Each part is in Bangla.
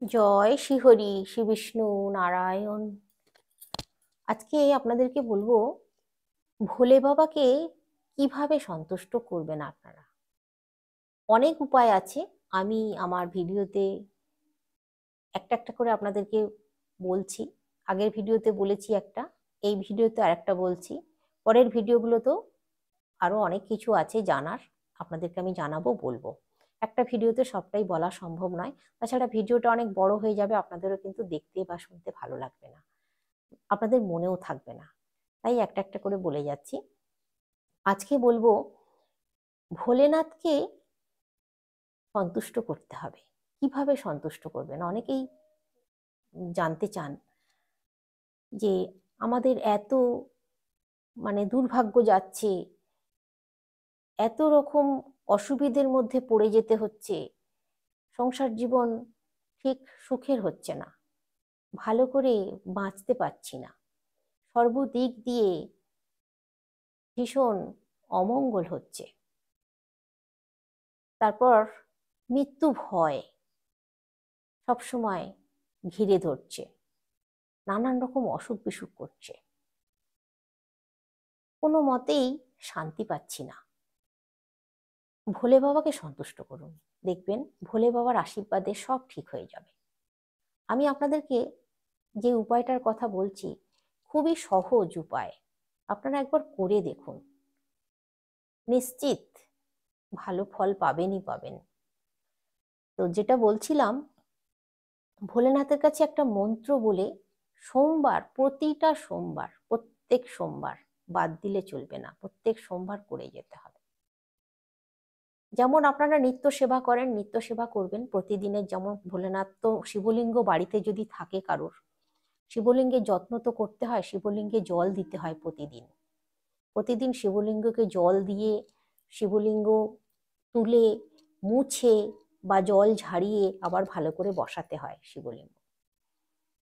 জয় শ্রীহরি শ্রী বিষ্ণু নারায়ণ। আজকে আপনাদেরকে বলবো ভোলে বাবাকে কিভাবে সন্তুষ্ট করবেন আপনারা। অনেক উপায় আছে। আমি আমার ভিডিওতে একটা একটা করে আপনাদেরকে বলছি। আগের ভিডিওতে বলেছি একটা, এই ভিডিওতে আরেকটা বলছি। পরের ভিডিওগুলোতেও আরো অনেক কিছু আছে জানার, আপনাদেরকে আমি জানাবো, বলবো। একটা ভিডিওতে সবটাই বলা সম্ভব নয়। তাছাড়া ভিডিওটা অনেক বড় হয়ে যাবে, আপনাদেরও কিন্তু দেখতে বা শুনতে ভালো লাগবে না, আপনাদের মনেও থাকবে না। তাই একটা একটা করে বলে যাচ্ছি। আজকে বলবো ভোলেনাথকে সন্তুষ্ট করতে হবে। কিভাবে সন্তুষ্ট করবেন অনেকেই জানতে চান, যে আমাদের এত দুর্ভাগ্য যাচ্ছে, এত রকম অসুবিধের মধ্যে পড়ে যেতে হচ্ছে, সংসার জীবন ঠিক সুখের হচ্ছে না, ভালো করে বাঁচতে পারছি না, সর্বদিক দিয়ে ভীষণ অমঙ্গল হচ্ছে। তারপর মৃত্যু ভয় সবসময় ঘিরে ধরছে, নানান রকম অসুখ বিসুখ করছে, কোনো মতেই শান্তি পাচ্ছি না। ভোলে বাবাকে সন্তুষ্ট করুন, দেখবেন ভোলে বাবার আশীর্বাদে সব ঠিক হয়ে যাবে। আমি আপনাদেরকে যে উপায়টার কথা বলছি খুবই সহজ উপায়, আপনারা একবার করে দেখুন, নিশ্চিত ভালো ফল পাবেনই পাবেন। তো যেটা বলছিলাম, ভোলেনাথের কাছে একটা মন্ত্র বলে সোমবার, প্রতিটা সোমবার, প্রত্যেক সোমবার বাদ দিলে চলবে না, প্রত্যেক সোমবার করে যেতে হবে। যেমন আপনারা নিত্য সেবা করেন, নিত্য সেবা করবেন প্রতিদিনের। যেমন ভোলেনাথ তো শিবলিঙ্গ বাড়িতে যদি থাকে কারোর, শিবলিঙ্গের যত্ন তো করতে হয়, শিবলিঙ্গে জল দিতে হয় প্রতিদিন। প্রতিদিন শিবলিঙ্গকে জল দিয়ে, শিবলিঙ্গ তুলে মুছে বা জল ঝাড়িয়ে আবার ভালো করে বসাতে হয় শিবলিঙ্গ।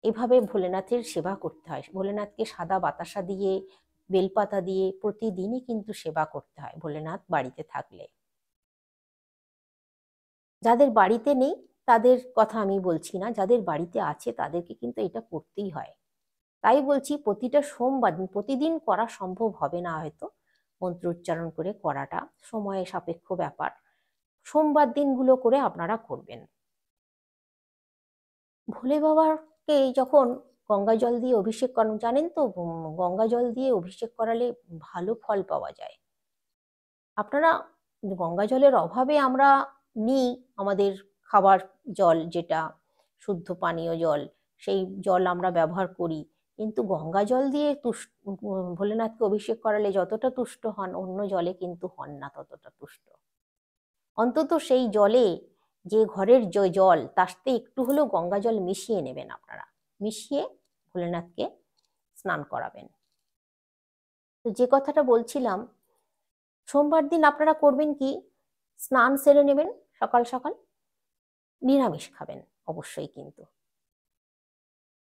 এভাবে ভোলেনাথের সেবা করতে হয়। ভোলেনাথকে সাদা বাতাসা দিয়ে, বেলপাতা দিয়ে প্রতিদিনই কিন্তু সেবা করতে হয় ভোলেনাথ বাড়িতে থাকলে। যাদের বাড়িতে নেই তাদের কথা আমি বলছি না, যাদের বাড়িতে আছে তাদেরকে কিন্তু এটা করতেই হয়। তাই বলছি প্রতিটা সোমবার, প্রতিদিন করা সম্ভব হবে না হয়তো, মন্ত্র উচ্চারণ করে করাটা সময় সাপেক্ষ ব্যাপার। সোমবার দিনগুলো করে আপনারা করবেন। ভোলে বাবাকে যখন গঙ্গা জল দিয়ে অভিষেক করান, জানেন তো গঙ্গা জল দিয়ে অভিষেক করালে ভালো ফল পাওয়া যায়। আপনারা, গঙ্গা জলের অভাবে আমরা নিই আমাদের খাবার জল, যেটা শুদ্ধ পানীয় জল, সেই জল আমরা ব্যবহার করি। কিন্তু গঙ্গা জল দিয়ে ভোলেনাথকে অভিষেক করালে যতটা তুষ্ট হন, অন্য জলে কিন্তু হন না ততটা তুষ্ট। অন্তত সেই জলে, যে ঘরের যে জল, তার সাথে একটু হলেও গঙ্গা জল মিশিয়ে নেবেন আপনারা, মিশিয়ে ভোলেনাথকে স্নান করাবেন। তো যে কথাটা বলছিলাম, সোমবার দিন আপনারা করবেন কি, স্নান সেরে নেবেন সকাল সকাল, নিরামিষ খাবেন অবশ্যই, কিন্তু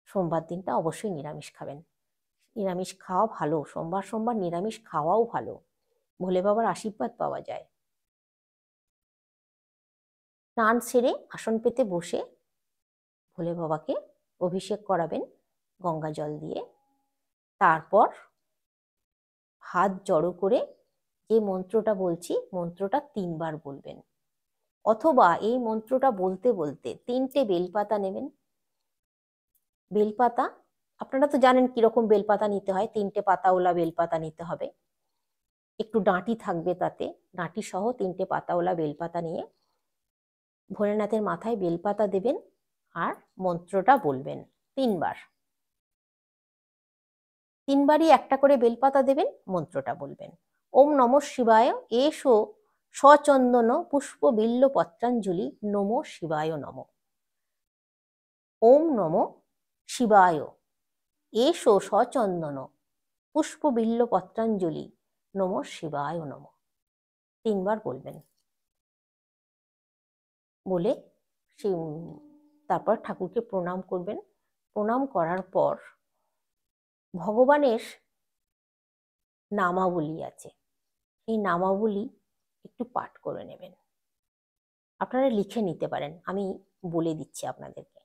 সোমবার দিনটা অবশ্যই নিরামিষ খাবেন। নিরামিষ খাওয়া ভালো, সোমবার সোমবার নিরামিষ খাওয়াও ভালো, ভোলে বাবার আশীর্বাদ পাওয়া যায়। স্নান সেরে আসন পেতে বসে ভোলে বাবাকে অভিষেক করাবেন গঙ্গা জল দিয়ে। তারপর হাত জড়ো করে যে মন্ত্রটা বলছি, মন্ত্রটা 3 বার বলবেন। অথবা এই মন্ত্রটা বলতে বলতে 3টে বেলপাতা নেবেন। বেলপাতা আপনারা তো জানেন কিরকম বেলপাতা নিতে হয়, 3টে পাতাওয়ালা বেলপাতা নিতে হবে, একটু ডাঁটি থাকবে তাতে, ডাঁটি সহ 3টে পাতাওয়ালা বেলপাতা নিয়ে ভোলেনাথের মাথায় বেলপাতা দেবেন আর মন্ত্রটা বলবেন 3 বার। 3বারই একটা করে বেলপাতা দেবেন, মন্ত্রটা বলবেন। ওম নমঃ শিবায় এষো সচন্দন পুষ্প বিল্ল পত্রাঞ্জলি নমো শিবায় নম। ওম নমঃ শিবায় এষো সচন্দন পুষ্প বিল্ল পত্রাঞ্জলি নমো শিবায় নম। 3বার বলবেন। বলে সেই তারপর ঠাকুরকে প্রণাম করবেন। প্রণাম করার পর ভগবানের নামাবলী আছে, এই নামাবলী একটু পাঠ করে নেবেন। আপনারা লিখে নিতে পারেন, আমি বলে দিচ্ছি আপনাদেরকে।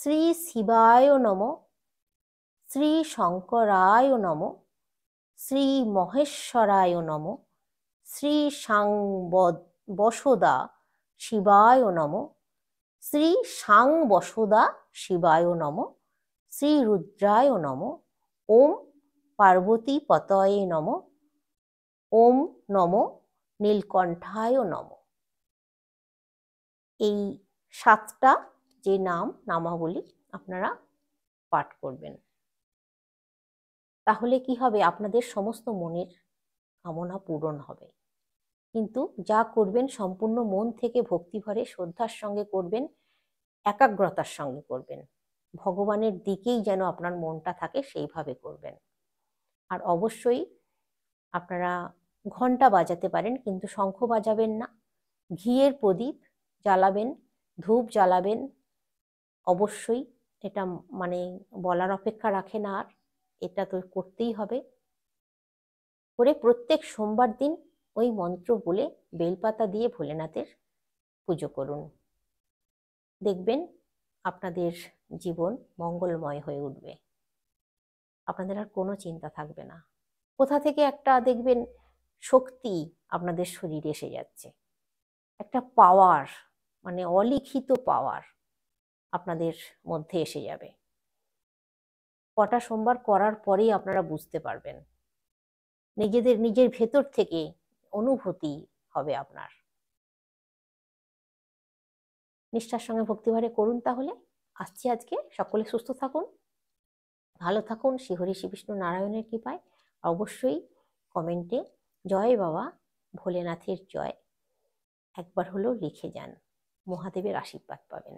শ্রী শিবায় নমঃ, শ্রী শঙ্করায় নমঃ, শ্রী মহেশ্বরায় নমঃ, শ্রী বসদা শিবায় নমঃ, শ্রী বসদা শিবায় নমঃ, শ্রী রুদ্রায় নমঃ, ওম পার্বতী পতয়ে নমঃ, ওম নমঃ নীলকণ্ঠায় নমঃ। এই 7টা যে নামাবলী আপনারা পাঠ করবেন। তাহলে কি হবে, আপনাদের সমস্ত মনের কামনা পূরণ হবে। কিন্তু যা করবেন সম্পূর্ণ মন থেকে ভক্তিভরে শ্রদ্ধার সঙ্গে করবেন, একাগ্রতার সঙ্গে করবেন। ভগবানের দিকেই যেন আপনার মনটা থাকে সেইভাবে করবেন। আর অবশ্যই আপনারা ঘন্টা বাজাতে পারেন, কিন্তু শঙ্খ বাজাবেন না। ঘিয়ের প্রদীপ জ্বালাবেন, ধূপ জ্বালাবেন। অবশ্যই এটা মানে বলার অপেক্ষা রাখে না, আর এটা তো করতেই হবে। করে প্রত্যেক সোমবার দিন ওই মন্ত্র বলে বেলপাতা দিয়ে ভোলেনাথের পুজো করুন। দেখবেন আপনাদের জীবন মঙ্গলময় হয়ে উঠবে। আপনাদের আর কোনো চিন্তা থাকবে না। কোথা থেকে একটা দেখবেন শক্তি আপনাদের শরীরে এসে যাচ্ছে, একটা পাওয়ার, মানে অলিখিত পাওয়ার আপনাদের মধ্যে এসে যাবে। কটা সোমবার করার পরেই আপনারা বুঝতে পারবেন, নিজের ভেতর থেকে অনুভূতি হবে আপনার। নিষ্ঠার সঙ্গে ভক্তিভরে করুন। তাহলে আসছি আজকে। সকলে সুস্থ থাকুন, ভালো থাকুন, শ্রীহরি শ্রী বিষ্ণু নারায়ণের কৃপায়। অবশ্যই কমেন্টে জয় বাবা ভোলেনাথের জয় একবার হলেও লিখে যান, মহাদেবের আশীর্বাদ পাবেন।